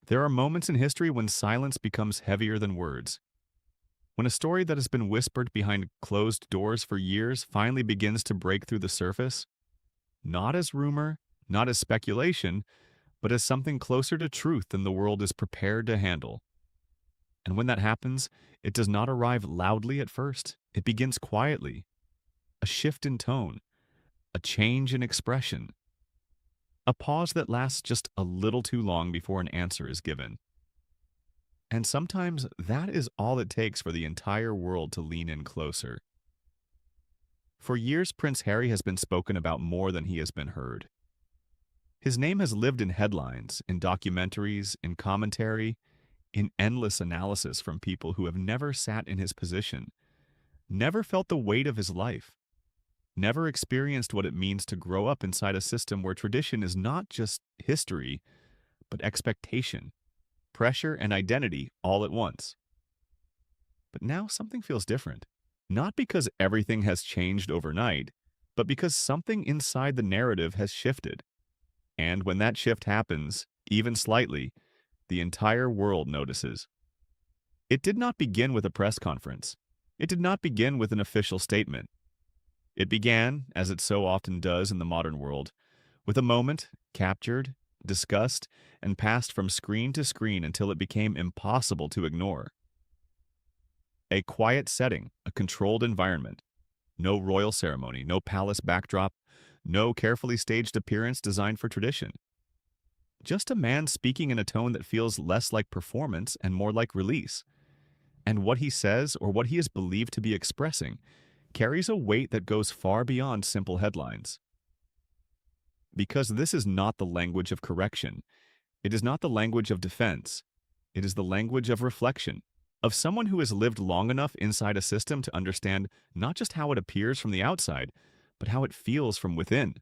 There are moments in history when silence becomes heavier than words. When a story that has been whispered behind closed doors for years finally begins to break through the surface, not as rumor, not as speculation, but as something closer to truth than the world is prepared to handle. And when that happens, it does not arrive loudly at first. It begins quietly. A shift in tone, a change in expression, a pause that lasts just a little too long before an answer is given. And sometimes that is all it takes for the entire world to lean in closer. For years, Prince Harry has been spoken about more than he has been heard. His name has lived in headlines, in documentaries, in commentary, in endless analysis from people who have never sat in his position, never felt the weight of his life, never experienced what it means to grow up inside a system where tradition is not just history, but expectation, pressure, and identity all at once. But now something feels different. Not because everything has changed overnight, but because something inside the narrative has shifted. And when that shift happens, even slightly, the entire world notices. It did not begin with a press conference. It did not begin with an official statement. It began, as it so often does in the modern world, with a moment captured, discussed, and passed from screen to screen until it became impossible to ignore. A quiet setting, a controlled environment. No royal ceremony, no palace backdrop, no carefully staged appearance designed for tradition. Just a man speaking in a tone that feels less like performance and more like release. And what he says, or what he is believed to be expressing, carries a weight that goes far beyond simple headlines. Because this is not the language of correction. It is not the language of defense. It is the language of reflection, of someone who has lived long enough inside a system to understand not just how it appears from the outside, but how it feels from within.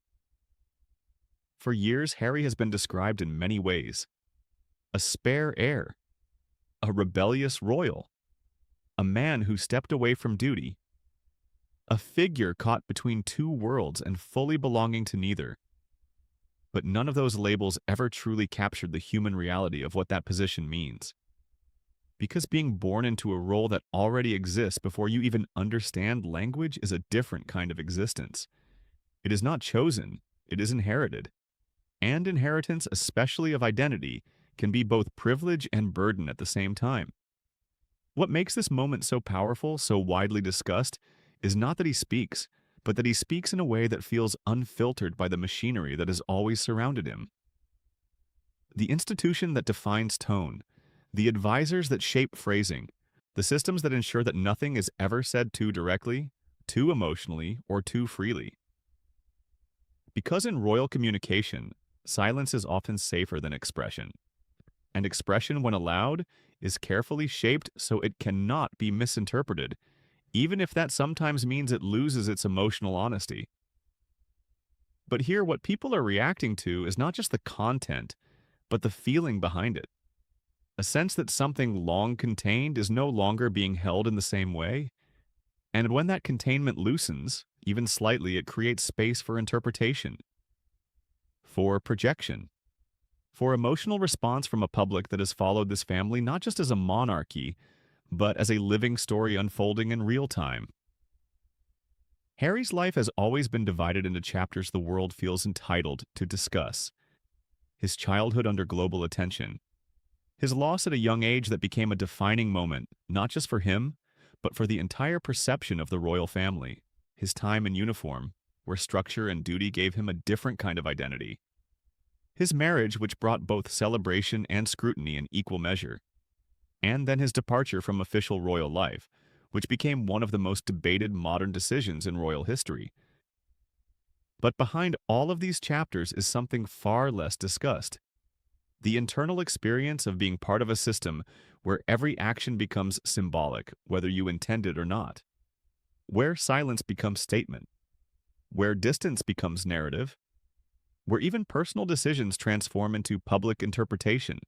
For years, Harry has been described in many ways. A spare heir, a rebellious royal, a man who stepped away from duty, a figure caught between two worlds and fully belonging to neither. But none of those labels ever truly captured the human reality of what that position means. Because being born into a role that already exists before you even understand language is a different kind of existence. It is not chosen, it is inherited. And inheritance, especially of identity, can be both privilege and burden at the same time. What makes this moment so powerful, so widely discussed, is not that he speaks, but that he speaks in a way that feels unfiltered by the machinery that has always surrounded him. The institution that defines tone, the advisors that shape phrasing, the systems that ensure that nothing is ever said too directly, too emotionally, or too freely. Because in royal communication, silence is often safer than expression. And expression, when allowed, is carefully shaped so it cannot be misinterpreted, even if that sometimes means it loses its emotional honesty. But here, what people are reacting to is not just the content, but the feeling behind it. A sense that something long contained is no longer being held in the same way. And when that containment loosens, even slightly, it creates space for interpretation, for projection, for emotional response from a public that has followed this family not just as a monarchy, but as a living story unfolding in real time. Harry's life has always been divided into chapters the world feels entitled to discuss. His childhood under global attention, his loss at a young age that became a defining moment, not just for him, but for the entire perception of the royal family, his time in uniform, where structure and duty gave him a different kind of identity, his marriage, which brought both celebration and scrutiny in equal measure, and then his departure from official royal life, which became one of the most debated modern decisions in royal history. But behind all of these chapters is something far less discussed. The internal experience of being part of a system where every action becomes symbolic, whether you intend it or not, where silence becomes statement, where distance becomes narrative, where even personal decisions transform into public interpretation.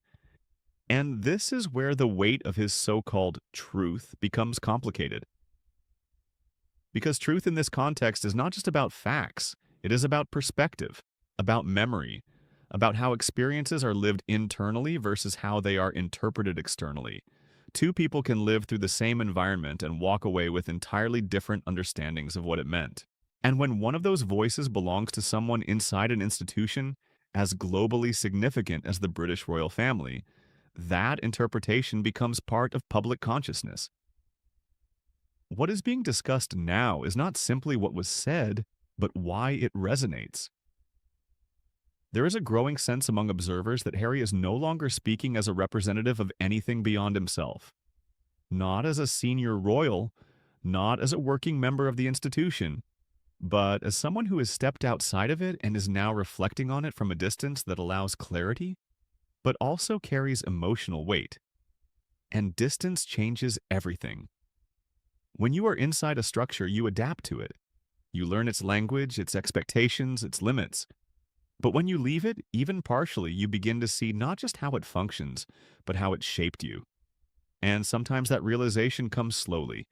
And this is where the weight of his so-called truth becomes complicated. Because truth in this context is not just about facts, it is about perspective, about memory, about how experiences are lived internally versus how they are interpreted externally. Two people can live through the same environment and walk away with entirely different understandings of what it meant. And when one of those voices belongs to someone inside an institution as globally significant as the British royal family, that interpretation becomes part of public consciousness. What is being discussed now is not simply what was said, but why it resonates. There is a growing sense among observers that Harry is no longer speaking as a representative of anything beyond himself. Not as a senior royal, not as a working member of the institution, but as someone who has stepped outside of it and is now reflecting on it from a distance that allows clarity, but also carries emotional weight. And distance changes everything. When you are inside a structure, you adapt to it. You learn its language, its expectations, its limits. But when you leave it, even partially, you begin to see not just how it functions, but how it shaped you. And sometimes that realization comes slowly,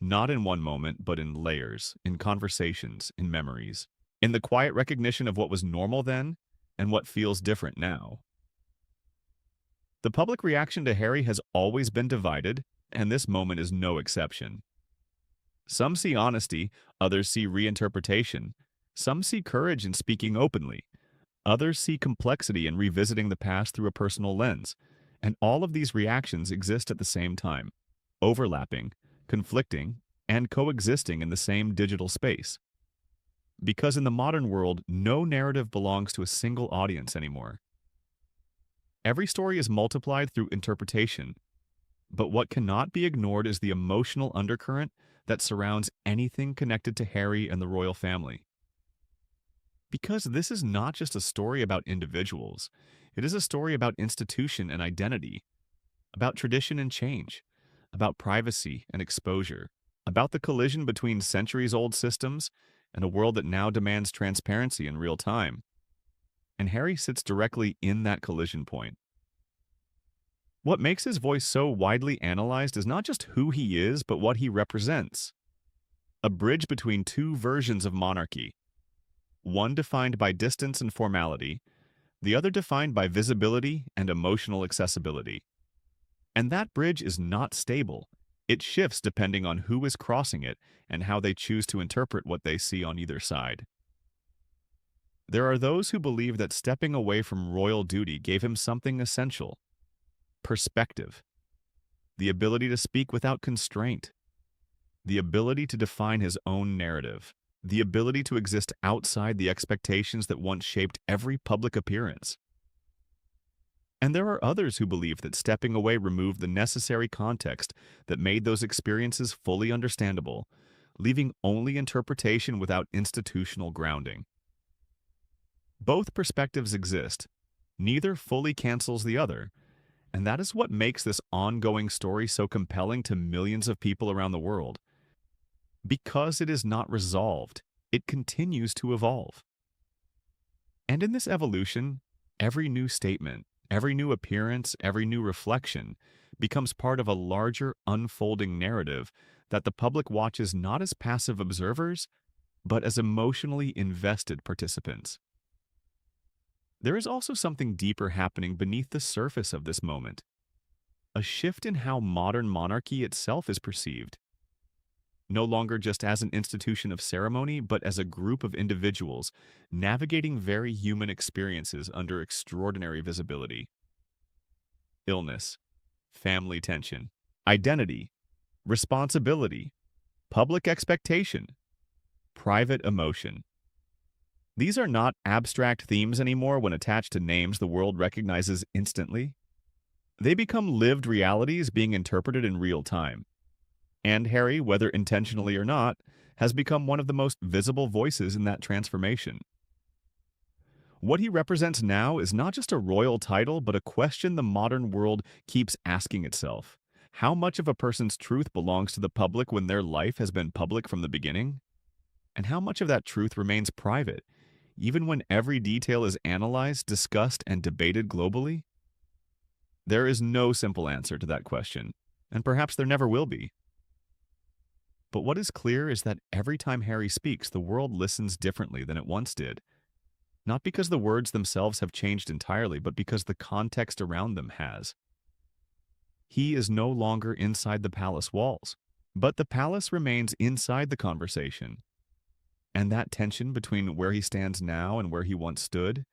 not in one moment, but in layers, in conversations, in memories, in the quiet recognition of what was normal then and what feels different now. The public reaction to Harry has always been divided, and this moment is no exception. Some see honesty, others see reinterpretation. Some see courage in speaking openly. Others see complexity in revisiting the past through a personal lens. And all of these reactions exist at the same time, overlapping, conflicting, and coexisting in the same digital space. Because in the modern world, no narrative belongs to a single audience anymore. Every story is multiplied through interpretation, but what cannot be ignored is the emotional undercurrent that surrounds anything connected to Harry and the royal family. Because this is not just a story about individuals, it is a story about institution and identity, about tradition and change, about privacy and exposure, about the collision between centuries-old systems and a world that now demands transparency in real time. And Harry sits directly in that collision point. What makes his voice so widely analyzed is not just who he is, but what he represents. A bridge between two versions of monarchy, one defined by distance and formality, the other defined by visibility and emotional accessibility. And that bridge is not stable. It shifts depending on who is crossing it and how they choose to interpret what they see on either side. There are those who believe that stepping away from royal duty gave him something essential: perspective, the ability to speak without constraint, the ability to define his own narrative, the ability to exist outside the expectations that once shaped every public appearance. And there are others who believe that stepping away removed the necessary context that made those experiences fully understandable, leaving only interpretation without institutional grounding. Both perspectives exist. Neither fully cancels the other, and that is what makes this ongoing story so compelling to millions of people around the world. Because it is not resolved, it continues to evolve. And in this evolution, every new statement, every new appearance, every new reflection becomes part of a larger, unfolding narrative that the public watches not as passive observers, but as emotionally invested participants. There is also something deeper happening beneath the surface of this moment, a shift in how modern monarchy itself is perceived. No longer just as an institution of ceremony, but as a group of individuals navigating very human experiences under extraordinary visibility. Illness, family tension, identity, responsibility, public expectation, private emotion. These are not abstract themes anymore when attached to names the world recognizes instantly. They become lived realities being interpreted in real time. And Harry, whether intentionally or not, has become one of the most visible voices in that transformation. What he represents now is not just a royal title, but a question the modern world keeps asking itself. How much of a person's truth belongs to the public when their life has been public from the beginning? And how much of that truth remains private, even when every detail is analyzed, discussed, and debated globally? There is no simple answer to that question, and perhaps there never will be. But what is clear is that every time Harry speaks, the world listens differently than it once did. not because the words themselves have changed entirely, but because the context around them has. He is no longer inside the palace walls, but the palace remains inside the conversation. And that tension between where he stands now and where he once stood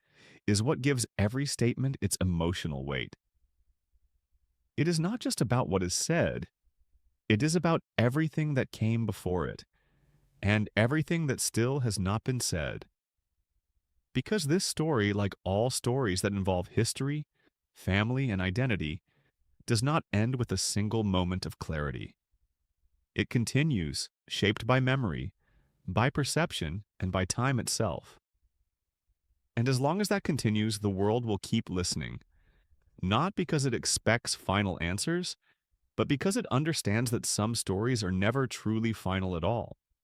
is what gives every statement its emotional weight. It is not just about what is said, it is about everything that came before it, and everything that still has not been said. Because this story, like all stories that involve history, family, and identity, does not end with a single moment of clarity. It continues, shaped by memory, by perception, and by time itself. And as long as that continues, the world will keep listening, not because it expects final answers, but because it understands that some stories are never truly final at all.